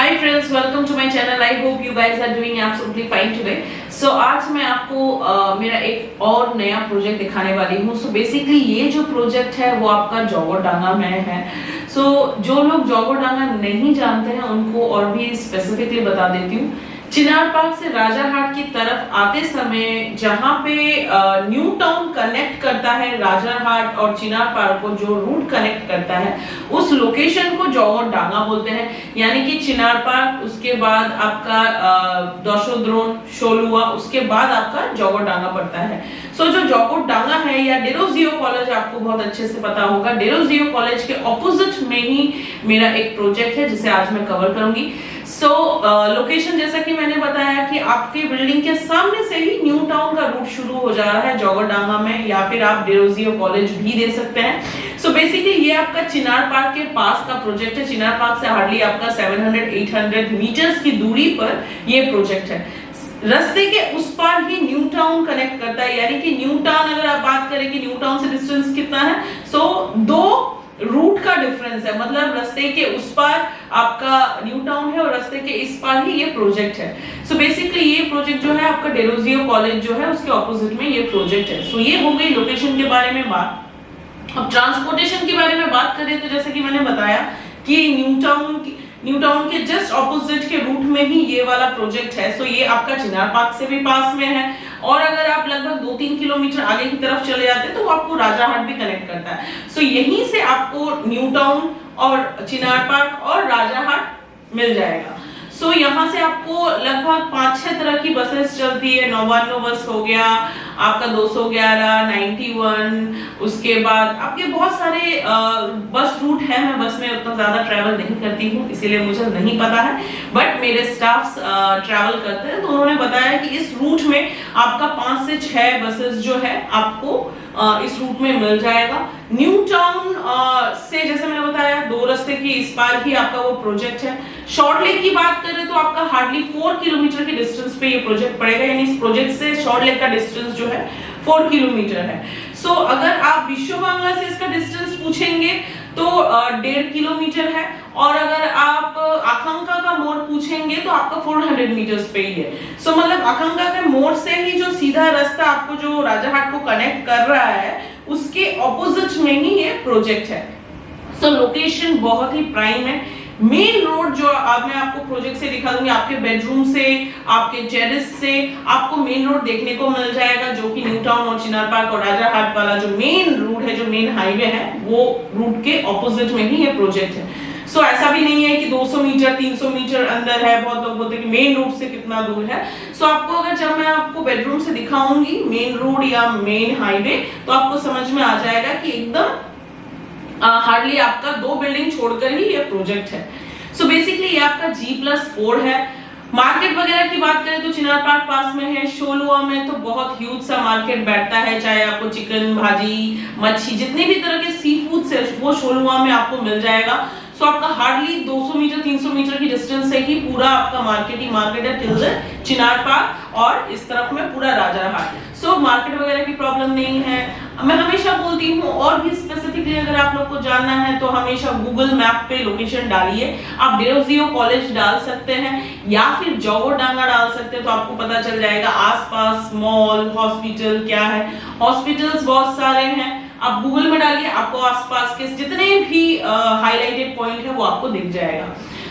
Hi friends, welcome to my channel. I hope you guys are doing absolutely fine today. So आज मैं आपको मेरा एक और नया प्रोजेक्ट दिखाने वाली हूँ। सो बेसिकली ये जो प्रोजेक्ट है वो आपका जोगोडांगा में है। सो जो लोग जोगोडांगा नहीं जानते हैं उनको और भी स्पेसिफिकली बता देती हूँ। चिनार पार्क से राजाहाट की तरफ आते समय जहां पे न्यू टाउन कनेक्ट करता है राजाहाट और चिनार पार्क को, जो रूट कनेक्ट करता है उस लोकेशन को जोगोडांगा बोलते हैं। यानी कि चिनार पार्क, उसके बाद आपका दशोद्रोन, शोलुआ, उसके बाद आपका जोगोडांगा पड़ता है। सो जो जोगोडांगा है या डेरोजियो कॉलेज, आपको बहुत अच्छे से पता होगा, डेरोजियो कॉलेज के ऑपोजिट में ही मेरा एक प्रोजेक्ट है जिसे आज मैं कवर करूंगी। सो लोकेशन जैसा कि मैंने बताया कि आपके बिल्डिंग के सामने से ही न्यू टाउन का रूट शुरू हो जा रहा है जोगोडांगा में, या फिर आप डेरोजियो कॉलेज भी दे सकते हैं। सो बेसिकली ये आपका चिनार पार्क के पास का प्रोजेक्ट है। चिनार पार्क से हार्डली आपका 700-800 मीटर्स की दूरी पर ये प्रोजेक्ट है। रास्ते के उस पार ही न्यू टाउन कनेक्ट करता है। यानी कि न्यू टाउन, अगर आप बात करें कि न्यू टाउन से डिस्टेंस कितना है, सो दो रूट का डिफरेंस है। मतलब रास्ते के उस पार आपका न्यू टाउन है और रास्ते के इस पार ही ये प्रोजेक्ट है। सो बेसिकली ये प्रोजेक्ट जो है आपका डेरोजियो कॉलेज जो है उसके ऑपोजिट में ये प्रोजेक्ट है। सो ये हो गई लोकेशन के बारे में बात। अब ट्रांसपोर्टेशन के बारे में बात करें तो जैसे कि मैंने बताया कि न्यू टाउन के जस्ट ऑपोजिट के रूट में ही ये वाला प्रोजेक्ट है। सो ये आपका चिनार पार्क से भी पास में है, और अगर आप लगभग 2-3 किलोमीटर आगे की तरफ चले जाते हैं तो आपको राजाहाट भी कनेक्ट करता है। सो यहीं से आपको न्यू टाउन और चिनार पार्क और राजाहाट मिल जाएगा। सो यहाँ से आपको लगभग 5-6 तरह की बसेस चलती है। 99 बस हो गया, आपका 211, 91, उसके बाद आपके बहुत सारे बस रूट है। मैं बस में उतना ज्यादा ट्रैवल नहीं करती हूँ, इसीलिए मुझे नहीं पता है, बट मेरे स्टाफ ट्रैवल करते हैं तो उन्होंने बताया कि इस रूट में आपका 5 से 6 बसेस जो है आपको इस रूट में मिल जाएगा। न्यू टाउन से जैसे मैंने बताया 2 रास्ते की इस पार ही आपका वो प्रोजेक्ट है। शॉर्ट लेक की बात करें तो आपका हार्डली 4 किलोमीटर के डिस्टेंस पे ये प्रोजेक्ट पड़ेगा। यानी इस प्रोजेक्ट से शॉर्ट लेक का डिस्टेंस जो है 4 किलोमीटर है। सो अगर आप विश्व बांग्ला से इसका डिस्टेंस पूछेंगे तो 1.5 किलोमीटर है, और अगर आप आकांका का मोड़ पूछेंगे तो आपका 400 मीटर्स पे ही है। सो मतलब आकांका के मोड़ से ही जो सीधा रास्ता आपको जो राजाहाट को कनेक्ट कर रहा है उसके ऑपोजिट में ही ये प्रोजेक्ट है। सो लोकेशन बहुत ही प्राइम है। मेन रोड जो अब मैं आपको प्रोजेक्ट से दिखा दूंगी, आपके बेडरूम से, आपके टेरेस से आपको मेन रोड देखने को मिल जाएगा, जो कि न्यू टाउन और चिनार पार्क और राजाहाट वाला जो मेन रूट है, जो मेन हाईवे है, वो रूट के ऑपोजिट में ही ये प्रोजेक्ट है। सो ऐसा भी नहीं है कि 200 मीटर 300 मीटर अंदर है। बहुत लोग बोलते हैं कि मेन रोड से कितना दूर है। सो आपको अगर जब मैं आपको बेडरूम से दिखाऊंगी मेन रोड या मेन हाईवे, तो आपको समझ में आ जाएगा कि एकदम हार्डली आपका 2 बिल्डिंग छोड़कर ही ये प्रोजेक्ट है। सो बेसिकली ये आपका G+4 है। मार्केट वगैरह की बात करें तो चिनार पार्क पास में है। शोलुआ में तो बहुत ह्यूज सा मार्केट बैठता है, चाहे आपको चिकन, भाजी, मच्छी, जितने भी तरह के सी फूड्स है वो शोलुआ में आपको मिल जाएगा। सो आपका हार्डली 200 मीटर 300 मीटर की डिस्टेंस से ही पूरा आपका मार्केट ही मार्केट है टिल द चिनार पार्क, और इस तरफ में पूरा राजाहाट। सो मार्केट वगैरह की प्रॉब्लम नहीं है। मैं हमेशा बोलती हूँ, और भी स्पेसिफिकली अगर आप लोग को जानना है तो हमेशा गूगल मैप पे लोकेशन डालिए। आप डेरोजियो कॉलेज डाल सकते हैं या फिर जोगोडांगा डाल सकते हैं, तो आपको पता चल जाएगा आसपास मॉल, हॉस्पिटल क्या है। हॉस्पिटल्स बहुत सारे हैं, आप गूगल में डालिए, आपको आसपास के जितने भी हाईलाइटेड पॉइंट है वो आपको दिख जाएगा।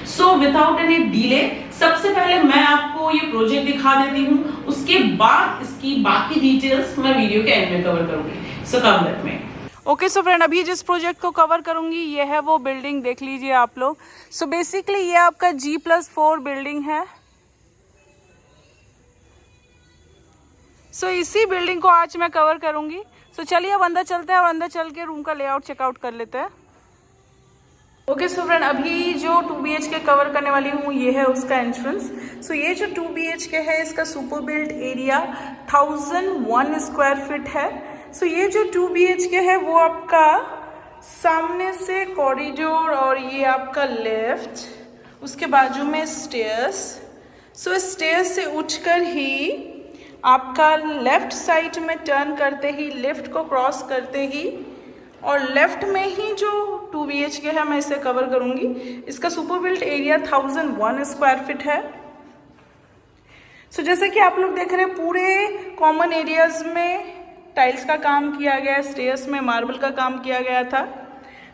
सो विदाउट एनी डिले सबसे पहले मैं आपको ये प्रोजेक्ट दिखा देती हूँ, उसके बाद इसकी बाकी डिटेल्स मैं वीडियो के एंड में कवर करूंगी। So come let me. Okay so friend, अभी जिस प्रोजेक्ट को कवर करूंगी ये है वो बिल्डिंग, देख लीजिए आप लोग। सो बेसिकली ये आपका G+4 बिल्डिंग है। सो इसी बिल्डिंग को आज मैं कवर करूंगी। सो चलिए अब अंदर चलते हैं और अंदर चल के रूम का लेआउट चेकआउट कर लेते हैं। ओके सो फ्रेंड, अभी जो 2 BHK कवर करने वाली हूँ ये है उसका एंट्रेंस। सो ये जो 2 BHK है इसका super built area 1001 square feet है। सो ये जो 2 BHK है वो आपका सामने से कॉरिडोर, और ये आपका लेफ्ट, उसके बाजू में स्टेयर्स। सो स्टेयर्स से उठकर ही आपका लेफ्ट साइड में टर्न करते ही, लिफ्ट को क्रॉस करते ही और लेफ्ट में ही जो 2 BHK है मैं इसे कवर करूंगी। इसका super built area 1001 square feet है। सो जैसे कि आप लोग देख रहे हैं पूरे कॉमन एरियाज में टाइल्स का काम किया गया है, स्टेयर्स में मार्बल का काम किया गया था।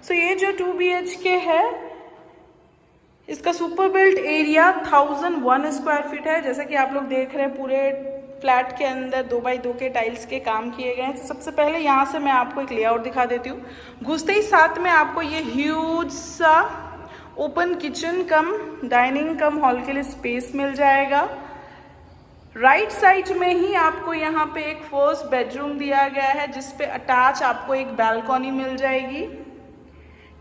सो ये जो 2 BHK है इसका super built area 1001 square feet है। जैसे कि आप लोग देख रहे हैं पूरे फ्लैट के अंदर 2x2 के टाइल्स के काम किए गए हैं। तो सबसे पहले यहाँ से मैं आपको एक लेआउट दिखा देती हूँ। घुसते ही साथ में आपको ये ह्यूज सा ओपन किचन कम डाइनिंग कम हॉल के लिए स्पेस मिल जाएगा। राइट साइड में ही आपको यहाँ पे एक फर्स्ट बेडरूम दिया गया है जिसपे अटैच आपको एक बालकनी मिल जाएगी।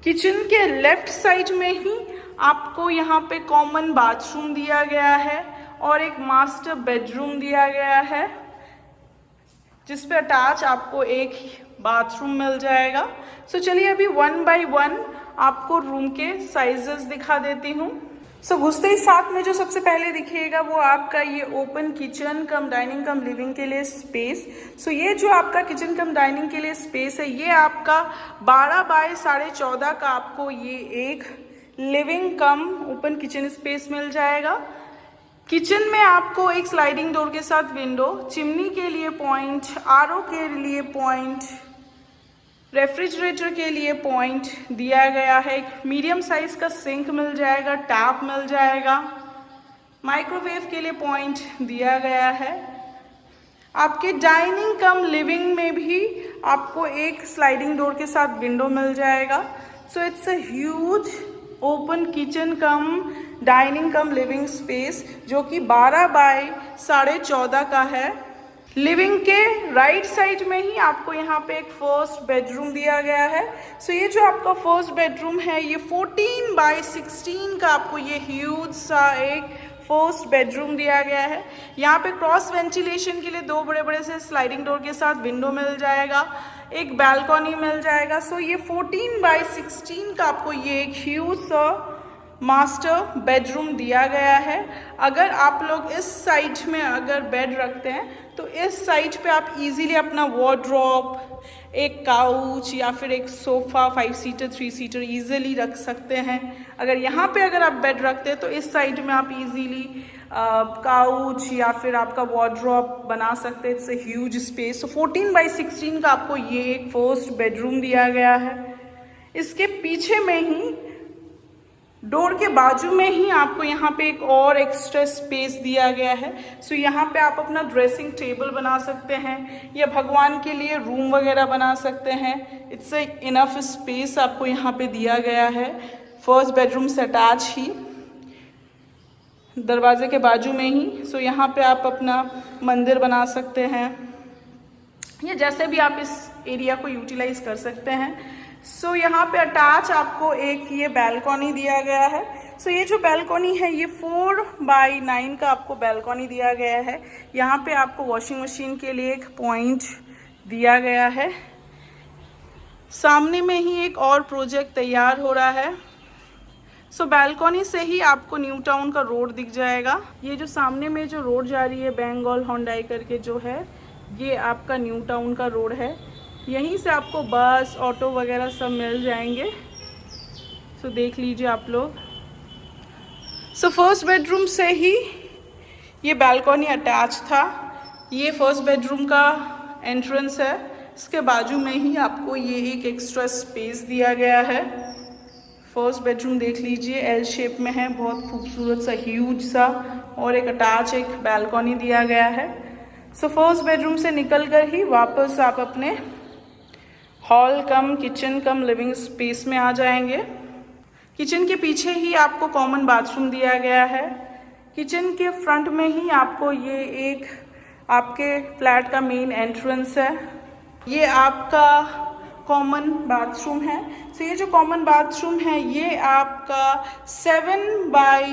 किचन के लेफ्ट साइड में ही आपको यहाँ पे कॉमन बाथरूम दिया गया है और एक मास्टर बेडरूम दिया गया है जिसपे अटैच आपको एक बाथरूम मिल जाएगा। सो चलिए अभी 1 बाय 1 आपको रूम के साइजेस दिखा देती हूँ। सो घुसते ही साथ में जो सबसे पहले दिखेगा वो आपका ये ओपन किचन कम डाइनिंग कम लिविंग के लिए स्पेस। सो ये जो आपका किचन कम डाइनिंग के लिए स्पेस है ये आपका 12 बाय 14.5 का आपको ये एक लिविंग कम ओपन किचन स्पेस मिल जाएगा। किचन में आपको एक स्लाइडिंग डोर के साथ विंडो, चिमनी के लिए पॉइंट, आरओ के लिए पॉइंट, रेफ्रिजरेटर के लिए पॉइंट दिया गया है। एक मीडियम साइज का सिंक मिल जाएगा, टैप मिल जाएगा, माइक्रोवेव के लिए पॉइंट दिया गया है। आपके डाइनिंग कम लिविंग में भी आपको एक स्लाइडिंग डोर के साथ विंडो मिल जाएगा। So it's a huge open kitchen come dining come living space जो कि 12 बाय 14.5 का है। लिविंग के राइट साइड में ही आपको यहाँ पे एक फर्स्ट बेडरूम दिया गया है। सो ये जो आपका फर्स्ट बेडरूम है ये 14 बाय 16 का आपको ये ह्यूज सा एक फर्स्ट बेडरूम दिया गया है। यहाँ पे क्रॉस वेंटिलेशन के लिए 2 बड़े बड़े से स्लाइडिंग डोर के साथ विंडो मिल जाएगा, एक बालकनी मिल जाएगा। सो ये 14 बाय 16 का आपको ये एक ह्यूज सा मास्टर बेडरूम दिया गया है। अगर आप लोग इस साइड में अगर बेड रखते हैं तो इस साइड पे आप इजीली अपना वार्डरोब, एक काउच या फिर एक सोफ़ा 5 सीटर 3 सीटर इजीली रख सकते हैं। अगर यहाँ पे अगर आप बेड रखते हैं तो इस साइड में आप इजीली काउच या फिर आपका वार्डरोब बना सकते हैं। It's a huge space. So 14 by 16 का आपको ये एक फर्स्ट बेडरूम दिया गया है। इसके पीछे में ही डोर के बाजू में ही आपको यहाँ पे एक और एक्स्ट्रा स्पेस दिया गया है। सो यहाँ पे आप अपना ड्रेसिंग टेबल बना सकते हैं या भगवान के लिए रूम वगैरह बना सकते हैं। इट्स ए इनफ स्पेस आपको यहाँ पे दिया गया है। फर्स्ट बेडरूम से अटैच ही दरवाजे के बाजू में ही। सो यहाँ पे आप अपना मंदिर बना सकते हैं या जैसे भी आप इस एरिया को यूटिलाइज कर सकते हैं। सो यहाँ पे अटैच आपको एक ये बालकनी दिया गया है। सो ये जो बालकनी है ये 4 बाय 9 का आपको बालकनी दिया गया है। यहाँ पे आपको वॉशिंग मशीन के लिए एक पॉइंट दिया गया है। सामने में ही एक और प्रोजेक्ट तैयार हो रहा है। सो बालकनी से ही आपको न्यू टाउन का रोड दिख जाएगा। ये जो सामने में जो रोड जा रही है बेंगोल होंडाई करके जो है ये आपका न्यू टाउन का रोड है। यहीं से आपको बस ऑटो वगैरह सब मिल जाएंगे। सो देख लीजिए आप लोग। सो फर्स्ट बेडरूम से ही ये बालकनी अटैच था। ये फर्स्ट बेडरूम का एंट्रेंस है। इसके बाजू में ही आपको ये एक एक्स्ट्रा स्पेस दिया गया है। फर्स्ट बेडरूम देख लीजिए एल शेप में है, बहुत खूबसूरत सा ह्यूज सा, और एक अटैच एक बालकनी दिया गया है। सो फर्स्ट बेडरूम से निकलकर ही वापस आप अपने हॉल कम किचन कम लिविंग स्पेस में आ जाएंगे। किचन के पीछे ही आपको कॉमन बाथरूम दिया गया है। किचन के फ्रंट में ही आपको ये एक आपके फ्लैट का मेन एंट्रेंस है। ये आपका कॉमन बाथरूम है। तो ये जो कॉमन बाथरूम है ये आपका 7 बाय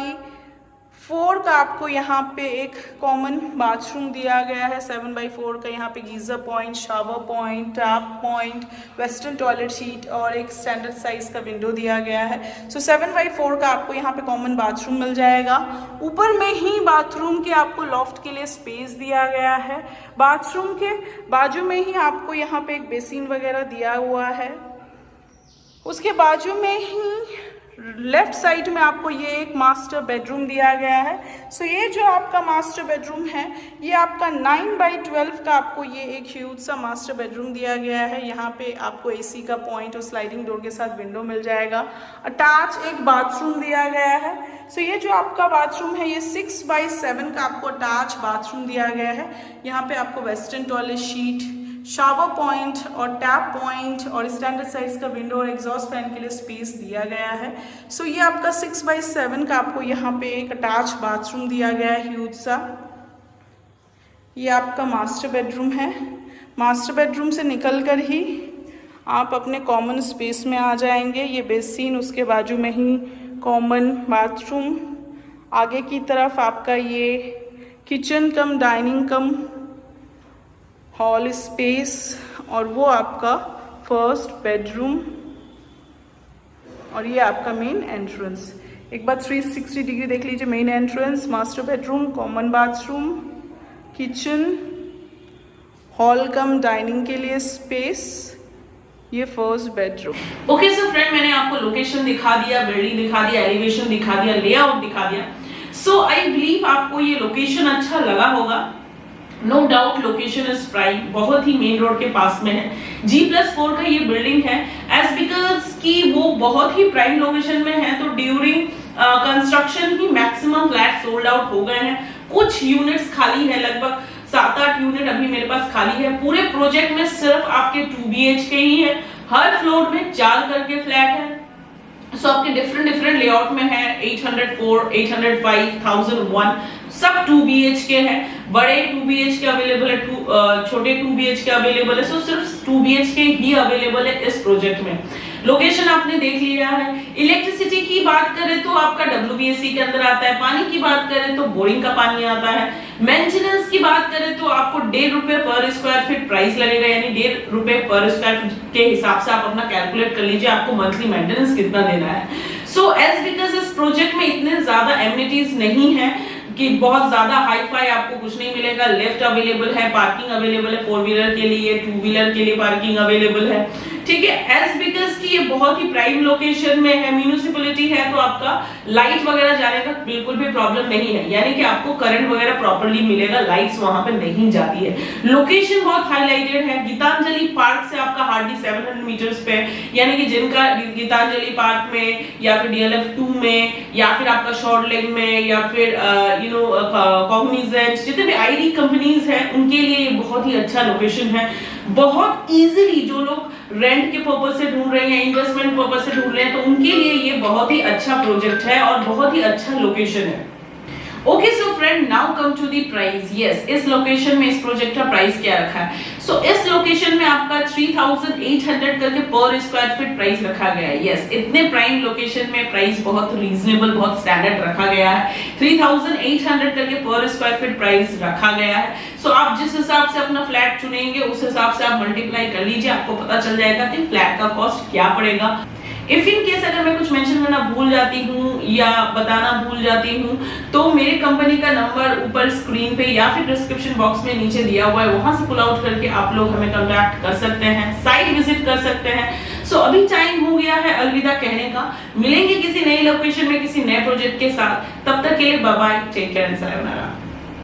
4 का आपको यहाँ पे एक कॉमन बाथरूम दिया गया है। 7 बाय 4 का यहाँ पे geyser point, shower point, tap point, western toilet sheet और एक स्टैंडर्ड साइज का विंडो दिया गया है। सो 7 बाय 4 का आपको यहाँ पे कॉमन बाथरूम मिल जाएगा। ऊपर में ही बाथरूम के आपको लॉफ्ट के लिए स्पेस दिया गया है। बाथरूम के बाजू में ही आपको यहाँ पे एक बेसिन वगैरह दिया हुआ है। उसके बाजू में ही लेफ्ट साइड में आपको ये एक मास्टर बेडरूम दिया गया है। सो ये जो आपका मास्टर बेडरूम है ये आपका 9x12 का आपको ये एक ह्यूज सा मास्टर बेडरूम दिया गया है। यहाँ पे आपको एसी का पॉइंट और स्लाइडिंग डोर के साथ विंडो मिल जाएगा। अटैच एक बाथरूम दिया गया है। सो ये जो आपका बाथरूम है ये 6x7 का आपको अटैच बाथरूम दिया गया है। यहाँ पे आपको western toilet sheet, shower point और टैप पॉइंट और स्टैंडर्ड साइज का विंडो और एग्जॉस्ट फैन के लिए स्पेस दिया गया है। सो ये आपका 6x7 का आपको यहाँ पे एक अटैच बाथरूम दिया गया है ह्यूज सा। ये आपका मास्टर बेडरूम है। मास्टर बेडरूम से निकल कर ही आप अपने कॉमन स्पेस में आ जाएंगे। ये बेसिन, उसके बाजू में ही कॉमन बाथरूम, आगे की तरफ आपका ये किचन कम डाइनिंग कम हॉल स्पेस और वो आपका फर्स्ट बेडरूम और ये आपका मेन एंट्रेंस। एक बार 360 डिग्री देख लीजिए। Main entrance, master bedroom, common bathroom, kitchen, hall कम डाइनिंग के लिए स्पेस, ये first bedroom. Okay so friend, मैंने आपको लोकेशन दिखा दिया, बिल्डिंग दिखा दिया, एलिवेशन दिखा दिया, लेआउट दिखा दिया। सो आई बिलीव आपको ये लोकेशन अच्छा लगा होगा। No doubt location is prime, बहुत ही मेन रोड के पास में है। G+4 का ये बिल्डिंग है एज बिकॉज कि वो बहुत ही प्राइम लोकेशन में है, तो ड्यूरिंग कंस्ट्रक्शन ही मैक्सिमम फ्लैट सोल्ड आउट हो गए हैं। कुछ यूनिट्स खाली है, लगभग 7-8 यूनिट अभी मेरे पास खाली है। पूरे प्रोजेक्ट में सिर्फ आपके 2 BHK ही है। हर फ्लोर में 4 करके फ्लैट है। सो आपके डिफरेंट लेआउट में है। 804, 805, 1001 सब 2 BHK है। बड़े 2 BHK अवेलेबल है, छोटे 2 BHK अवेलेबल है। सो सिर्फ 2 BHK ही अवेलेबल है इस प्रोजेक्ट में। लोकेशन आपने देख लिया है। इलेक्ट्रिसिटी की बात करें तो आपका WBSC के अंदर आता है। पानी की बात करें तो बोरिंग का पानी आता है। मेंटेनेंस की बात करें तो आपको 1.5 रुपए पर स्क्वायर फीट प्राइस लगेगा, यानी 1.5 रुपए पर स्क्वायर फीट के हिसाब से आप अपना कैलकुलेट कर लीजिए आपको मंथली मेंटेनेंस कितना देना है। सो एज बिकॉज इस प्रोजेक्ट में इतने ज्यादा एमिनिटीज नहीं है कि बहुत ज्यादा हाई फाई आपको कुछ नहीं मिलेगा। लिफ्ट अवेलेबल है, पार्किंग अवेलेबल है, 4 व्हीलर के लिए, 2 व्हीलर के लिए पार्किंग अवेलेबल है। ठीक है, एज बिकॉज कि ये बहुत ही प्राइम लोकेशन में है, म्यूनिसिपैलिटी है, तो आपका लाइट वगैरह जाने का बिल्कुल भी प्रॉब्लम नहीं है, यानी कि आपको करंट वगैरह प्रॉपर्ली मिलेगा, लाइट्स वहां पे नहीं जाती है। लोकेशन बहुत हाईलाइटेड है। गीतांजलि पार्क से आपका हार्डली 700 मीटर्स पे, यानी कि जिनका गीतांजलि पार्क में या फिर DLF 2 में या फिर आपका शॉर्ट लेग में या फिर कॉग्निजेंट, जितने भी ID कंपनीज हैं उनके लिए ये बहुत ही अच्छा लोकेशन है। बहुत इजीली जो लोग रेंट के पर्पस से ढूंढ रहे हैं, इन्वेस्टमेंट पर्पस से ढूंढ रहे हैं, तो उनके लिए ये बहुत ही अच्छा प्रोजेक्ट है और बहुत ही अच्छा लोकेशन है। Okay so friend, now come to the price. Yes, इस लोकेशन में इस प्रोजेक्ट का प्राइस क्या रखा है? सो इस लोकेशन में आपका 3800 करके पर स्क्वायर फीट प्राइस रखा गया है। यस, इतने प्राइम लोकेशन में प्राइस बहुत रीजनेबल, बहुत स्टैंडर्ड रखा गया है। 3800 करके पर स्क्वायर फीट प्राइस रखा गया है। सो आप जिस हिसाब से अपना फ्लैट चुनेंगे उस हिसाब से आप मल्टीप्लाई कर लीजिए, आपको पता चल जाएगा कि फ्लैट का कॉस्ट क्या पड़ेगा। इफ इन केस अगर मैं कुछ मेंशन करना भूल जाती हूँ या बताना भूल जाती हूँ तो मेरे कंपनी का नंबर ऊपर स्क्रीन पे या फिर डिस्क्रिप्शन बॉक्स में नीचे दिया हुआ है, वहां से पुल आउट करके आप लोग हमें कांटेक्ट कर सकते हैं, साइट विजिट कर सकते हैं। सो अभी टाइम हो गया है अलविदा कहने का। मिलेंगे किसी नई लोकेशन में किसी नए प्रोजेक्ट के साथ, तब तक के लिए bye bye, take care and sayonara.